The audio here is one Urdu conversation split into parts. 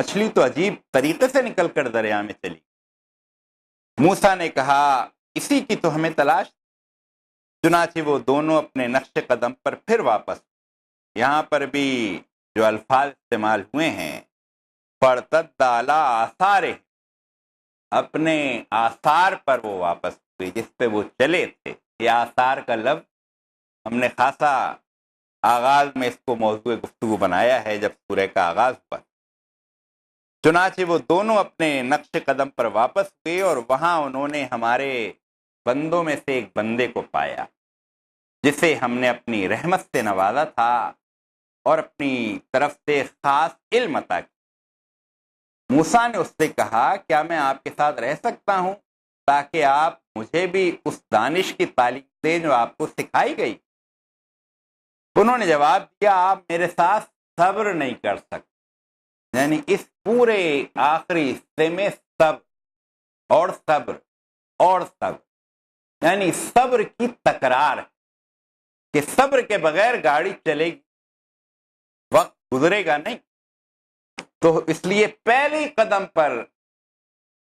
مچھلی تو عجیب طریقے سے نکل کر دریا میں چلی۔ موسیٰ نے کہا اسی کی تو ہمیں تلاش۔ چنانچہ وہ دونوں اپنے نقش قدم پر پھر واپس۔ یہاں پر بھی جو الفاظ استعمال ہوئے ہیں، فارتد علی آثارہ، اپنے آثار پر وہ واپس ہوئے جس پہ وہ چلے تھے۔ یہ آثار کا لفظ ہم نے خاصا آغاز میں اس کو موضوع گفتگو بنایا ہے جب سورہ کا آغاز ہوا۔ چنانچہ وہ دونوں اپنے نقش قدم پر واپس ہوئے اور وہاں انہوں نے ہمارے بندوں میں سے ایک بندے کو پایا جسے ہم نے اپنی رحمت سے نوازا تھا اور اپنی طرف سے خاص علم عطا کیا۔ موسیٰ نے اس سے کہا کیا میں آپ کے ساتھ رہ سکتا ہوں تاکہ آپ مجھے بھی اس دانش کی تعلیم دیں جو آپ کو سکھائی گئی؟ انہوں نے جواب دیا آپ میرے ساتھ صبر نہیں کر سکتے۔ یعنی اس پورے آخری حصے میں صبر اور صبر اور صبر، یعنی صبر کی تکرار ہے کہ صبر کے بغیر گاڑی چلے گی، وقت گزرے گا نہیں۔ تو اس لیے پہلے قدم پر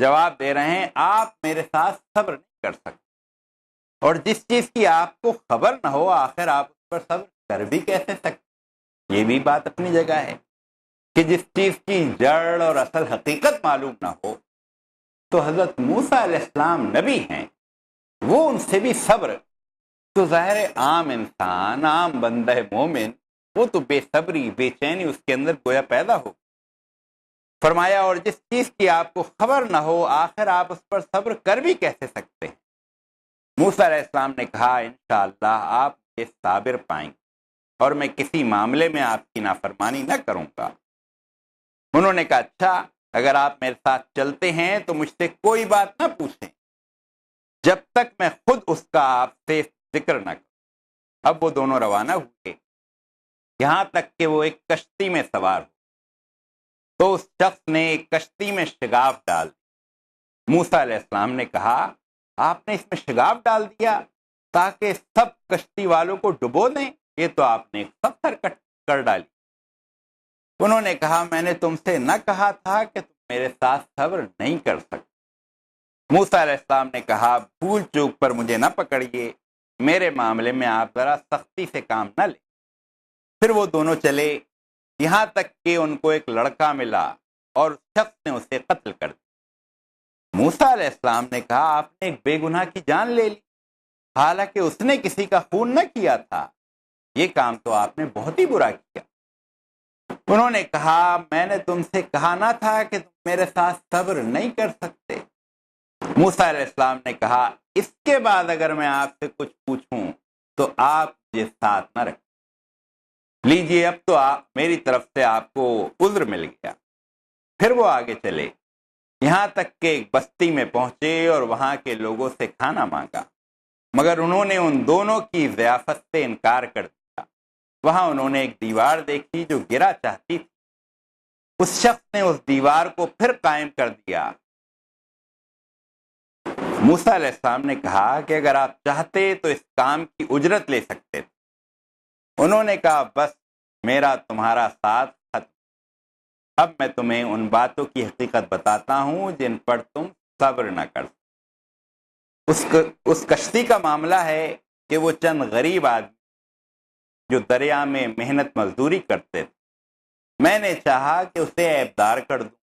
جواب دے رہے ہیں آپ میرے ساتھ صبر نہیں کر سکتے، اور جس چیز کی آپ کو خبر نہ ہو آخر آپ اس پر صبر کر بھی کیسے سکتے؟ یہ بھی بات اپنی جگہ ہے کہ جس چیز کی جڑ اور اصل حقیقت معلوم نہ ہو تو حضرت موسیٰ علیہ السلام نبی ہیں، وہ ان سے بھی صبر، تو ظاہر عام انسان، عام بندہ مومن، وہ تو بے صبری، بے چینی اس کے اندر گویا پیدا ہو۔ فرمایا اور جس چیز کی آپ کو خبر نہ ہو آخر آپ اس پر صبر کر بھی کیسے سکتے ہیں؟ موسیٰ علیہ السلام نے کہا انشاءاللہ آپ مجھے صابر پائیں گے اور میں کسی معاملے میں آپ کی نافرمانی نہ کروں گا۔ انہوں نے کہا اچھا اگر آپ میرے ساتھ چلتے ہیں تو مجھ سے کوئی بات نہ پوچھیں جب تک میں خود اس کا آپ سے ذکر نہ کروں۔ اب وہ دونوں روانہ ہوئے یہاں تک کہ وہ ایک کشتی میں سوار ہو، تو اس شخص نے ایک کشتی میں شگاف ڈال دی۔ موسیٰ علیہ السلام نے کہا آپ نے اس میں شگاف ڈال دیا تاکہ سب کشتی والوں کو ڈبو دیں؟ یہ تو آپ نے ایک سخت حرکت کر ڈالی۔ انہوں نے کہا میں نے تم سے نہ کہا تھا کہ تم میرے ساتھ صبر نہیں کر سکتے؟ موسیٰ علیہ السلام نے کہا بھول چوک پر مجھے نہ پکڑیے، میرے معاملے میں آپ ذرا سختی سے کام نہ لیں۔ پھر وہ دونوں چلے یہاں تک کہ ان کو ایک لڑکا ملا اور شخص نے اسے قتل کر دیا۔ موسیٰ علیہ السلام نے کہا آپ نے ایک بے گناہ کی جان لے لی حالانکہ اس نے کسی کا خون نہ کیا تھا، یہ کام تو آپ نے بہت ہی برا کیا۔ انہوں نے کہا میں نے تم سے کہا نہ تھا کہ تم میرے ساتھ صبر نہیں کر سکتے؟ موسیٰ علیہ السلام نے کہا اس کے بعد اگر میں آپ سے کچھ پوچھوں تو آپ مجھے ساتھ نہ رکھیں۔ لیجئے اب تو میری طرف سے آپ کو عذر مل گیا۔ پھر وہ آگے چلے یہاں تک کہ ایک بستی میں پہنچے اور وہاں کے لوگوں سے کھانا مانگا، مگر انہوں نے ان دونوں کی ضیافت سے انکار کر دیا۔ وہاں انہوں نے ایک دیوار دیکھی جو گرا چاہتی تھی، اس شخص نے اس دیوار کو پھر قائم کر دیا۔ موسیٰ علیہ السلام نے کہا کہ اگر آپ چاہتے تو اس کام کی اجرت لے سکتے تھے۔ انہوں نے کہا بس میرا تمہارا ساتھ ختم، اب میں تمہیں ان باتوں کی حقیقت بتاتا ہوں جن پر تم صبر نہ کر سکتے۔ اس کشتی کا معاملہ ہے کہ وہ چند غریب آدمی جو دریا میں محنت مزدوری کرتے تھے، میں نے چاہا کہ اسے عیبدار کر دوں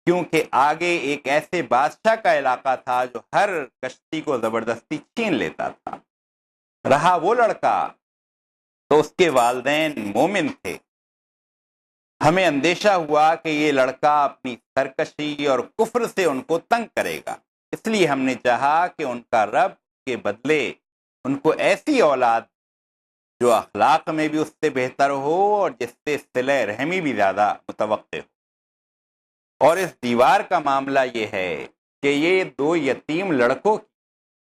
کیونکہ آگے ایک ایسے بادشاہ کا علاقہ تھا جو ہر کشتی کو زبردستی چھین لیتا تھا۔ رہا وہ لڑکا تو اس کے والدین مومن تھے۔ ہمیں اندیشہ ہوا کہ یہ لڑکا اپنی سرکشی اور کفر سے ان کو تنگ کرے گا، اس لیے ہم نے چاہا کہ ان کا رب کے بدلے ان کو ایسی اولاد جو اخلاق میں بھی اس سے بہتر ہو اور جس سے صلہ رحمی بھی زیادہ متوقع ہو۔ اور اس دیوار کا معاملہ یہ ہے کہ یہ دو یتیم لڑکوں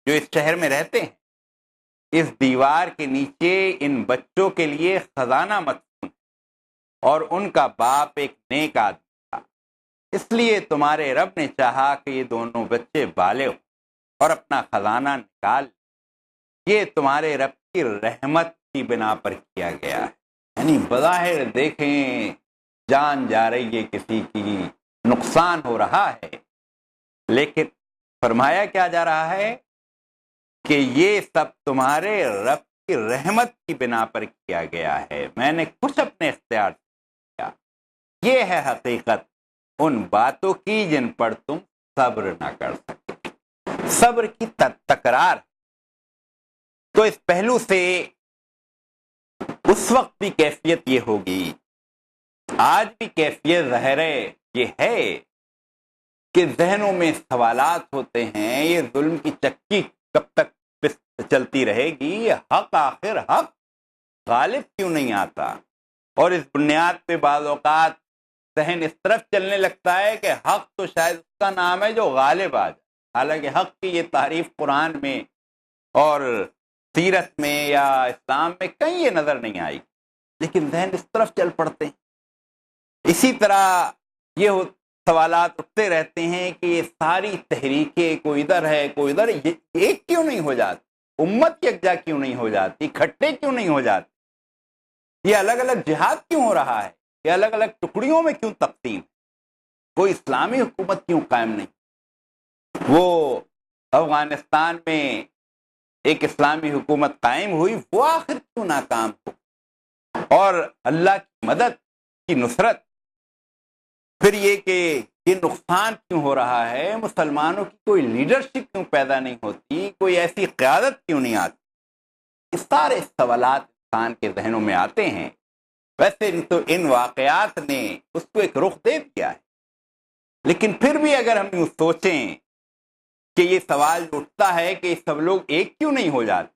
جو اس شہر میں رہتے ہیں، اس دیوار کے نیچے ان بچوں کے لیے خزانہ مدفون ہے اور ان کا باپ ایک نیک آدمی تھا، اس لیے تمہارے رب نے چاہا کہ یہ دونوں بچے بالغ ہوں اور اپنا خزانہ نکال لیں۔ یہ تمہارے رب کی رحمت کی بنا پر کیا گیا ہے۔ یعنی بظاہر دیکھیں جان جا رہی ہے کسی کی، نقصان ہو رہا ہے، لیکن فرمایا کیا جا رہا ہے کہ یہ سب تمہارے رب کی رحمت کی بنا پر کیا گیا ہے، میں نے کچھ اپنے اختیار سے کیا۔ یہ ہے حقیقت ان باتوں کی جن پر تم صبر نہ کر سکتے۔ صبر کی تکرار۔ تو اس پہلو سے اس وقت بھی کیفیت یہ ہوگی، آج بھی کیفیت ظاہر یہ ہے کہ ذہنوں میں سوالات ہوتے ہیں، یہ ظلم کی چکی کب تک چلتی رہے گی، یہ حق آخر حق غالب کیوں نہیں آتا؟ اور اس بنیاد پہ بعض اوقات ذہن اس طرف چلنے لگتا ہے کہ حق تو شاید اس کا نام ہے جو غالب آ جائے، حالانکہ حق کی یہ تعریف قرآن میں اور سیرت میں یا اسلام میں کہیں یہ نظر نہیں آئی، لیکن ذہن اس طرف چل پڑتے ہیں۔ اسی طرح یہ سوالات اٹھتے رہتے ہیں کہ یہ ساری تحریکیں کوئی ادھر ہے کوئی ادھر، یہ ایک کیوں نہیں ہو جاتی؟ امت یکجا کیوں نہیں ہو جاتی؟ اکٹھے کیوں نہیں ہو جاتی؟ یہ الگ الگ جہاد کیوں ہو رہا ہے؟ یہ الگ الگ ٹکڑیوں میں کیوں تقسیم؟ کوئی اسلامی حکومت کیوں قائم نہیں؟ وہ افغانستان میں ایک اسلامی حکومت قائم ہوئی، وہ آخر کیوں ناکام ہو؟ اور اللہ کی مدد کی نصرت، پھر یہ کہ یہ نقصان کیوں ہو رہا ہے؟ مسلمانوں کی کوئی لیڈرشپ کیوں پیدا نہیں ہوتی؟ کوئی ایسی قیادت کیوں نہیں آتی؟ اس سارے سوالات انسان کے ذہنوں میں آتے ہیں۔ ویسے تو ان واقعات نے اس کو ایک رخ دے دیا ہے، لیکن پھر بھی اگر ہم یوں سوچیں کہ یہ سوال اٹھتا ہے کہ سب لوگ ایک کیوں نہیں ہو جاتے؟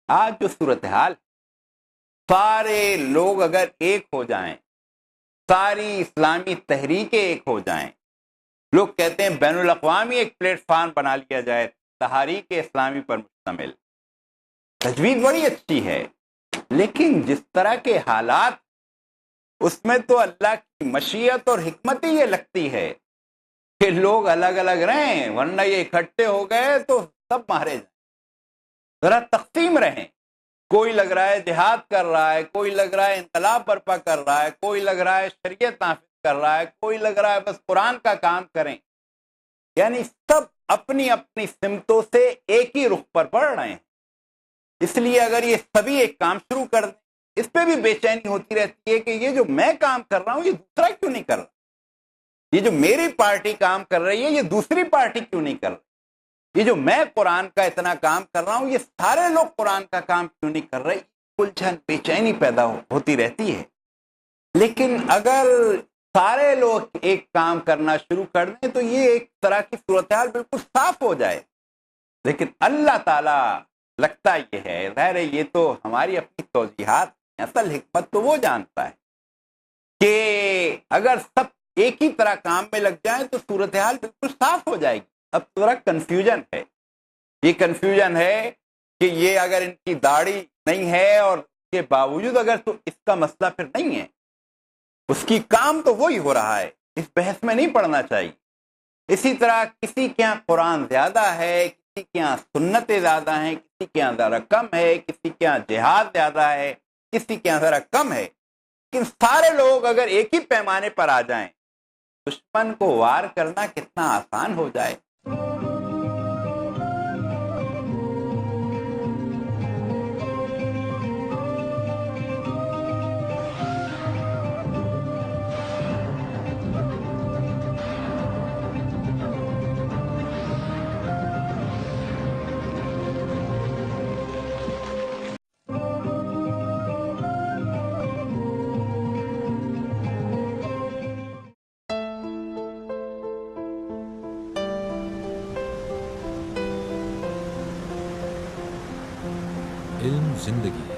آج جو صورتحال، سارے لوگ اگر ایک ہو جائیں، ساری اسلامی تحریکیں ایک ہو جائیں، لوگ کہتے ہیں بین الاقوامی ایک پلیٹ فارم بنا لیا جائے تحریک اسلامی پر مشتمل، تجویز بڑی اچھی ہے، لیکن جس طرح کے حالات، اس میں تو اللہ کی مشیت اور حکمت ہی یہ لگتی ہے کہ لوگ الگ الگ رہیں، ورنہ یہ اکٹھے ہو گئے تو سب مارے جائیں۔ ذرا تقسیم رہیں، کوئی لگ رہا ہے جہاد کر رہا ہے، کوئی لگ رہا ہے انقلاب برپا کر رہا ہے، کوئی لگ رہا ہے شریعت نافذ کر رہا ہے، کوئی لگ رہا ہے بس قرآن کا کام کریں، یعنی سب اپنی اپنی سمتوں سے ایک ہی رخ پر بڑھ رہے ہیں۔ اس لیے اگر یہ سبھی ایک کام شروع کر دیں، اس پہ بھی بے چینی ہوتی رہتی ہے کہ یہ جو میں کام کر رہا ہوں یہ دوسرا کیوں نہیں کر رہا، یہ جو میری پارٹی کام کر رہی ہے یہ دوسری پارٹی کیوں نہیں کر رہی، یہ جو میں قرآن کا اتنا کام کر رہا ہوں یہ سارے لوگ قرآن کا کام کیوں نہیں کر رہے، الجھن بے چینی پیدا ہوتی رہتی ہے۔ لیکن اگر سارے لوگ ایک کام کرنا شروع کر دیں تو یہ ایک طرح کی صورتحال بالکل صاف ہو جائے، لیکن اللہ تعالیٰ لگتا یہ ہے، ظاہر ہے یہ تو ہماری اپنی توضیحات، اصل حکمت تو وہ جانتا ہے کہ اگر سب ایک ہی طرح کام میں لگ جائیں تو صورتحال بالکل صاف ہو جائے گی۔ اب تھوڑا کنفیوژن ہے، یہ کنفیوژن ہے کہ یہ اگر ان کی داڑھی نہیں ہے اور اس کے باوجود اگر تو اس کا مسئلہ پھر نہیں ہے، اس کی کام تو وہی ہو رہا ہے، اس بحث میں نہیں پڑنا چاہیے۔ اسی طرح کسی کے یہاں قرآن زیادہ ہے، کسی کے یہاں سنتیں زیادہ ہیں، کسی کے یہاں ذرا کم ہے، کسی کے یہاں جہاد زیادہ ہے، کسی کے یہاں ذرا کم ہے، لیکن سارے لوگ اگر ایک ہی پیمانے پر آ جائیں، دشمن کو وار کرنا کتنا آسان ہو جائے۔ علم زندگی